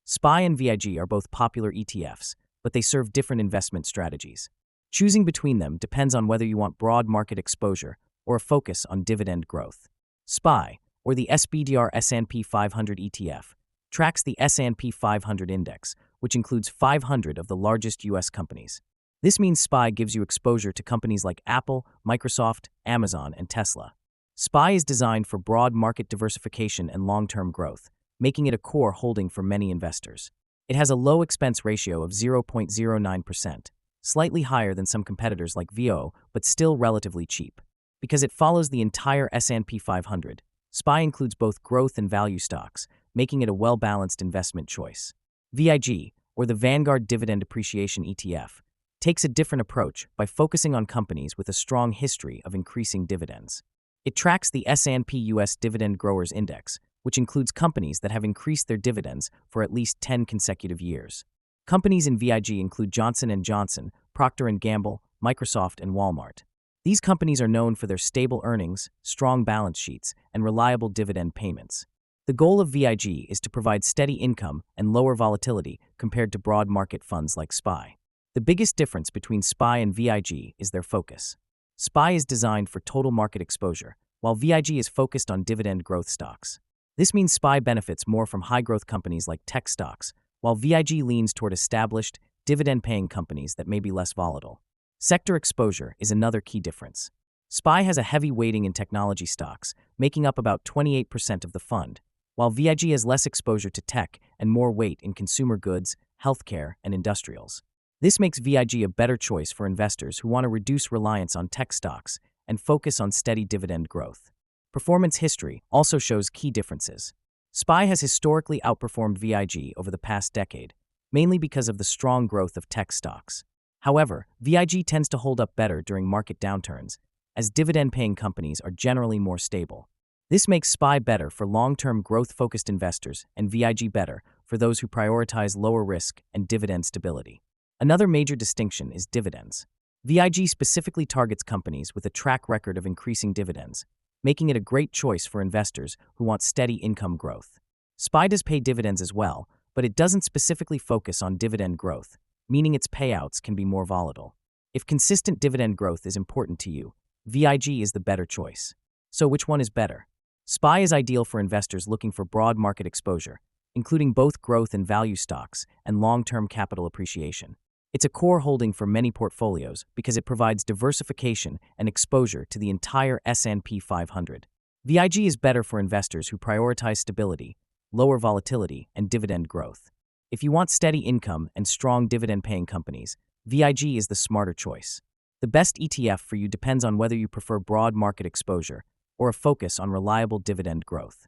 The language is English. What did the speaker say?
SPY and VIG are both popular ETFs, but they serve different investment strategies. Choosing between them depends on whether you want broad market exposure or a focus on dividend growth. SPY, or the SBDR S&P 500 ETF, tracks the S&P 500 index, which includes 500 of the largest U.S. companies. This means SPY gives you exposure to companies like Apple, Microsoft, Amazon, and Tesla. SPY is designed for broad market diversification and long-term growth, making it a core holding for many investors. It has a low expense ratio of 0.09%, slightly higher than some competitors like VIG, but still relatively cheap. Because it follows the entire S&P 500, SPY includes both growth and value stocks, making it a well-balanced investment choice. VIG, or the Vanguard Dividend Appreciation ETF, takes a different approach by focusing on companies with a strong history of increasing dividends. It tracks the S&P US Dividend Growers Index, which includes companies that have increased their dividends for at least 10 consecutive years. Companies in VIG include Johnson & Johnson, Procter & Gamble, Microsoft, and Walmart. These companies are known for their stable earnings, strong balance sheets, and reliable dividend payments. The goal of VIG is to provide steady income and lower volatility compared to broad market funds like SPY. The biggest difference between SPY and VIG is their focus. SPY is designed for total market exposure, while VIG is focused on dividend growth stocks. This means SPY benefits more from high-growth companies like tech stocks, while VIG leans toward established, dividend-paying companies that may be less volatile. Sector exposure is another key difference. SPY has a heavy weighting in technology stocks, making up about 28% of the fund, while VIG has less exposure to tech and more weight in consumer goods, healthcare, and industrials. This makes VIG a better choice for investors who want to reduce reliance on tech stocks and focus on steady dividend growth. Performance history also shows key differences. SPY has historically outperformed VIG over the past decade, mainly because of the strong growth of tech stocks. However, VIG tends to hold up better during market downturns, as dividend-paying companies are generally more stable. This makes SPY better for long-term growth-focused investors and VIG better for those who prioritize lower risk and dividend stability. Another major distinction is dividends. VIG specifically targets companies with a track record of increasing dividends, making it a great choice for investors who want steady income growth. SPY does pay dividends as well, but it doesn't specifically focus on dividend growth, meaning its payouts can be more volatile. If consistent dividend growth is important to you, VIG is the better choice. So which one is better? SPY is ideal for investors looking for broad market exposure, including both growth and value stocks and long-term capital appreciation. It's a core holding for many portfolios because it provides diversification and exposure to the entire S&P 500. VIG is better for investors who prioritize stability, lower volatility, and dividend growth. If you want steady income and strong dividend-paying companies, VIG is the smarter choice. The best ETF for you depends on whether you prefer broad market exposure or a focus on reliable dividend growth.